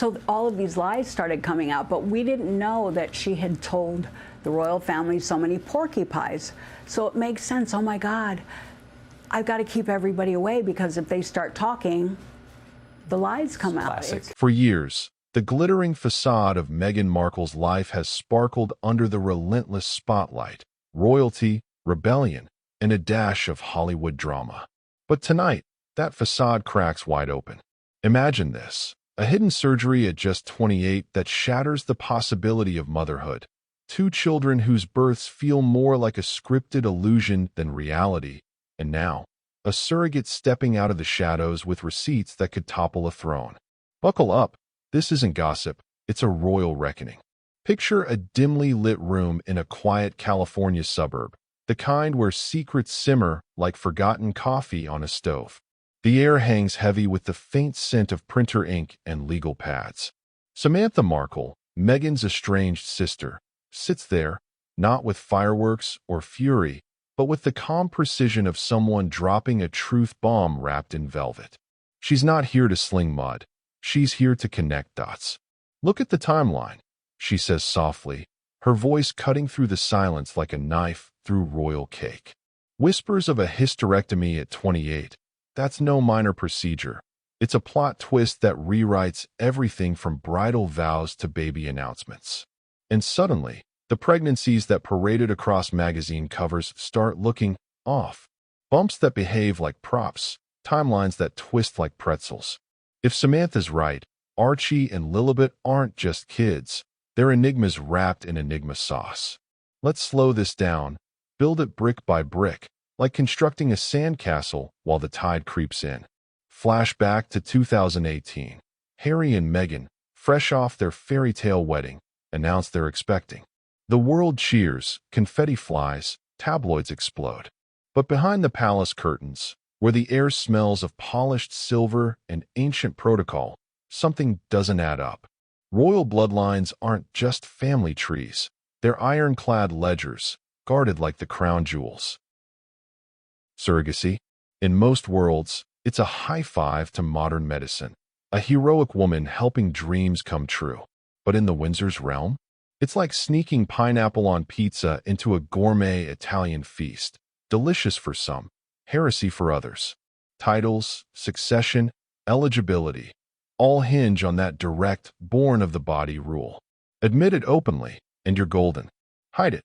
So all of these lies started coming out, but we didn't know that she had told the royal family so many porky pies. So it makes sense. Oh my God, I've got to keep everybody away, because if they start talking, the lies come out. For years, the glittering facade of Meghan Markle's life has sparkled under the relentless spotlight: royalty, rebellion, and a dash of Hollywood drama. But tonight, that facade cracks wide open. Imagine this: a hidden surgery at just 28 that shatters the possibility of motherhood. 2 children whose births feel more like a scripted illusion than reality. And now, a surrogate stepping out of the shadows with receipts that could topple a throne. Buckle up. This isn't gossip. It's a royal reckoning. Picture a dimly lit room in a quiet California suburb, the kind where secrets simmer like forgotten coffee on a stove. The air hangs heavy with the faint scent of printer ink and legal pads. Samantha Markle, Meghan's estranged sister, sits there, not with fireworks or fury, but with the calm precision of someone dropping a truth bomb wrapped in velvet. She's not here to sling mud. She's here to connect dots. "Look at the timeline," she says softly, her voice cutting through the silence like a knife through royal cake. Whispers of a hysterectomy at 28. That's no minor procedure. It's a plot twist that rewrites everything from bridal vows to baby announcements. And suddenly, the pregnancies that paraded across magazine covers start looking off. Bumps that behave like props, timelines that twist like pretzels. If Samantha's right, Archie and Lilibet aren't just kids. They're enigmas wrapped in enigma sauce. Let's slow this down, build it brick by brick, like constructing a sandcastle while the tide creeps in. Flashback to 2018. Harry and Meghan, fresh off their fairy tale wedding, announce they're expecting. The world cheers, confetti flies, tabloids explode. But behind the palace curtains, where the air smells of polished silver and ancient protocol, something doesn't add up. Royal bloodlines aren't just family trees. They're ironclad ledgers, guarded like the crown jewels. Surrogacy. In most worlds, it's a high five to modern medicine, a heroic woman helping dreams come true. But in the Windsor's realm, it's like sneaking pineapple on pizza into a gourmet Italian feast, delicious for some, heresy for others. Titles, succession, eligibility, all hinge on that direct, born-of-the-body rule. Admit it openly, and you're golden. Hide it.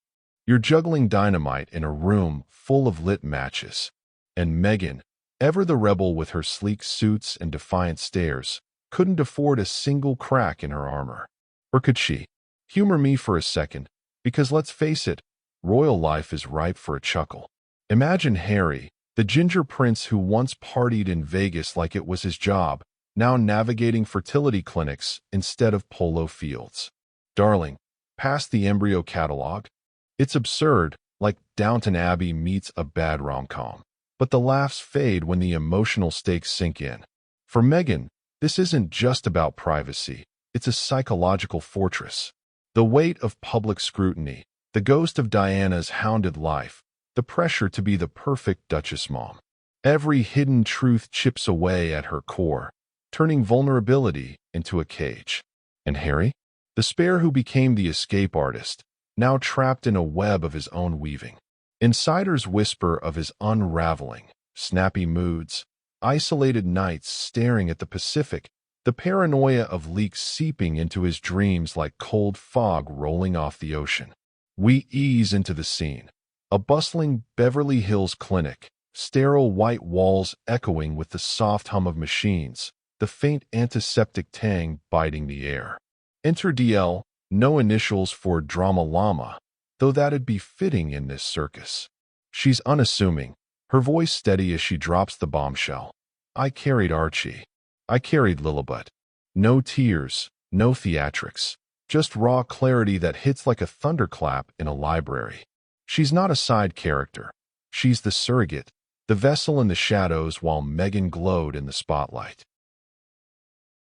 You're juggling dynamite in a room full of lit matches. And Meghan, ever the rebel with her sleek suits and defiant stares, couldn't afford a single crack in her armor. Or could she? Humor me for a second, because let's face it, royal life is ripe for a chuckle. Imagine Harry, the ginger prince who once partied in Vegas like it was his job, now navigating fertility clinics instead of polo fields. Darling, past the embryo catalog? It's absurd, like Downton Abbey meets a bad rom-com. But the laughs fade when the emotional stakes sink in. For Meghan, this isn't just about privacy. It's a psychological fortress. The weight of public scrutiny, the ghost of Diana's hounded life, the pressure to be the perfect Duchess mom. Every hidden truth chips away at her core, turning vulnerability into a cage. And Harry? The spare who became the escape artist, now trapped in a web of his own weaving. Insiders whisper of his unraveling, snappy moods, isolated nights staring at the Pacific, the paranoia of leaks seeping into his dreams like cold fog rolling off the ocean. We ease into the scene. A bustling Beverly Hills clinic, sterile white walls echoing with the soft hum of machines, the faint antiseptic tang biting the air. Enter DL, no initials for Drama Llama, though that'd be fitting in this circus. She's unassuming, her voice steady as she drops the bombshell. I carried Archie. I carried Lilibet. No tears, no theatrics, just raw clarity that hits like a thunderclap in a library. She's not a side character. She's the surrogate, the vessel in the shadows while Meghan glowed in the spotlight.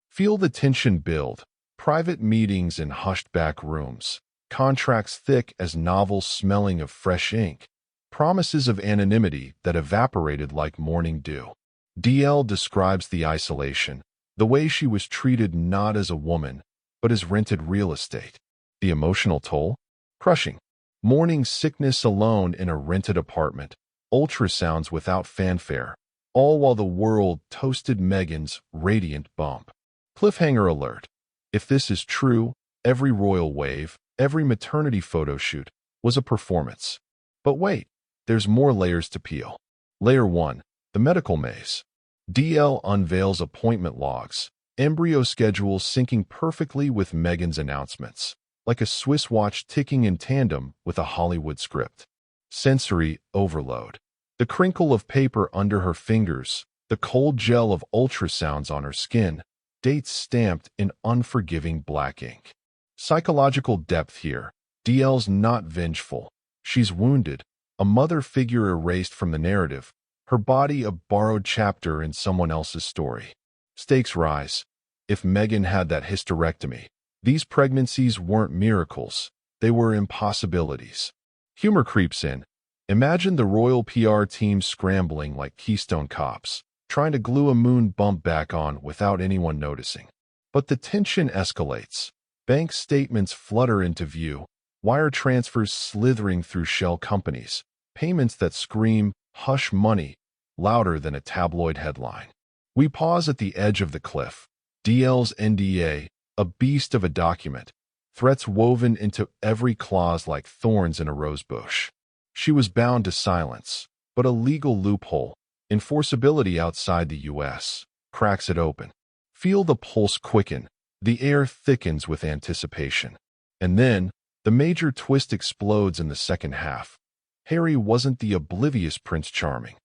Feel the tension build. Private meetings in hushed-back rooms, contracts thick as novels smelling of fresh ink, promises of anonymity that evaporated like morning dew. DL describes the isolation, The way she was treated not as a woman, but as rented real estate. The emotional toll? Crushing. Morning sickness alone in a rented apartment. Ultrasounds without fanfare. All while the world toasted Meghan's radiant bump. Cliffhanger alert. If this is true, every royal wave, every maternity photo shoot was a performance. But wait, there's more layers to peel. Layer 1. The medical maze. DL unveils appointment logs, embryo schedules syncing perfectly with Meghan's announcements, like a Swiss watch ticking in tandem with a Hollywood script. Sensory overload. The crinkle of paper under her fingers, the cold gel of ultrasounds on her skin, dates stamped in unforgiving black ink. Psychological depth here. DL's not vengeful. She's wounded, a mother figure erased from the narrative, her body a borrowed chapter in someone else's story. Stakes rise. If Meghan had that hysterectomy, these pregnancies weren't miracles, they were impossibilities. Humor creeps in. Imagine the royal PR team scrambling like Keystone cops, trying to glue a moon bump back on without anyone noticing. But the tension escalates. Bank statements flutter into view, wire transfers slithering through shell companies, payments that scream, hush money, louder than a tabloid headline. We pause at the edge of the cliff. DL's NDA, a beast of a document, threats woven into every clause like thorns in a rosebush. She was bound to silence, but a legal loophole, enforceability outside the U.S., cracks it open. Feel the pulse quicken, the air thickens with anticipation. And then, the major twist explodes in the second half. Harry wasn't the oblivious Prince Charming.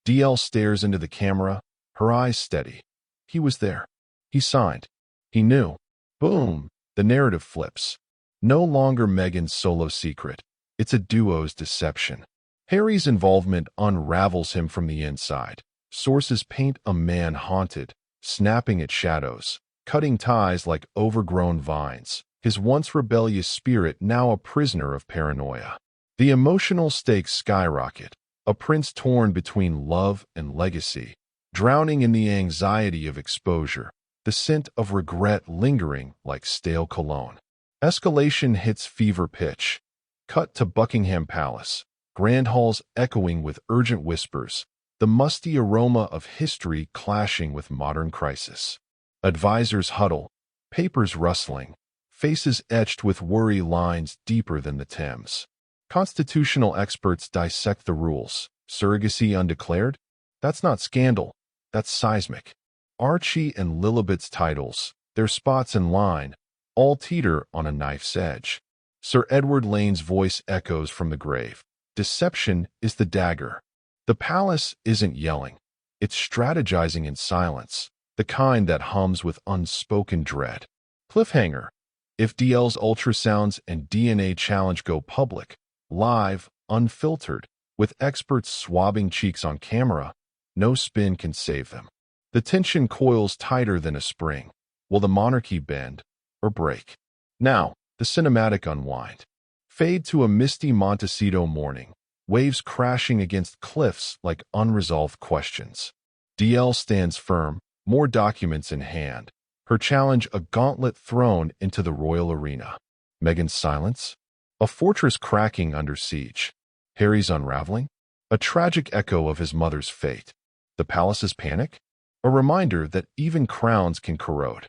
DL stares into the camera, her eyes steady. He was there. He signed. He knew. Boom! The narrative flips. No longer Meghan's solo secret. It's a duo's deception. Harry's involvement unravels him from the inside. Sources paint a man haunted, snapping at shadows, cutting ties like overgrown vines, his once rebellious spirit now a prisoner of paranoia. The emotional stakes skyrocket, a prince torn between love and legacy, drowning in the anxiety of exposure, the scent of regret lingering like stale cologne. Escalation hits fever pitch. Cut to Buckingham Palace, grand halls echoing with urgent whispers, the musty aroma of history clashing with modern crisis. Advisors huddle, papers rustling, faces etched with worry lines deeper than the Thames. Constitutional experts dissect the rules. Surrogacy undeclared? That's not scandal, that's seismic. Archie and Lilibet's titles, their spots in line, all teeter on a knife's edge. Sir Edward Lane's voice echoes from the grave. Deception is the dagger. The palace isn't yelling. It's strategizing in silence, the kind that hums with unspoken dread. Cliffhanger. If DL's ultrasounds and DNA challenge go public, live, unfiltered, with experts swabbing cheeks on camera, no spin can save them. The tension coils tighter than a spring. Will the monarchy bend or break? Now, the cinematic unwind. Fade to a misty Montecito morning, waves crashing against cliffs like unresolved questions. DL stands firm, more documents in hand, her challenge a gauntlet thrown into the royal arena. Meghan's silence? A fortress cracking under siege. Harry's unraveling? A tragic echo of his mother's fate. The palace's panic? A reminder that even crowns can corrode.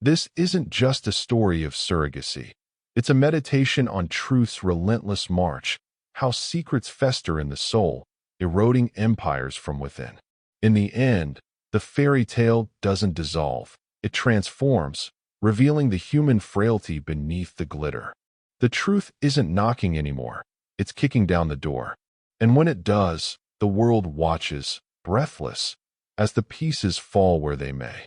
This isn't just a story of surrogacy. It's a meditation on truth's relentless march, how secrets fester in the soul, eroding empires from within. In the end, the fairy tale doesn't dissolve. It transforms, revealing the human frailty beneath the glitter. The truth isn't knocking anymore. It's kicking down the door. And when it does, the world watches, breathless, as the pieces fall where they may.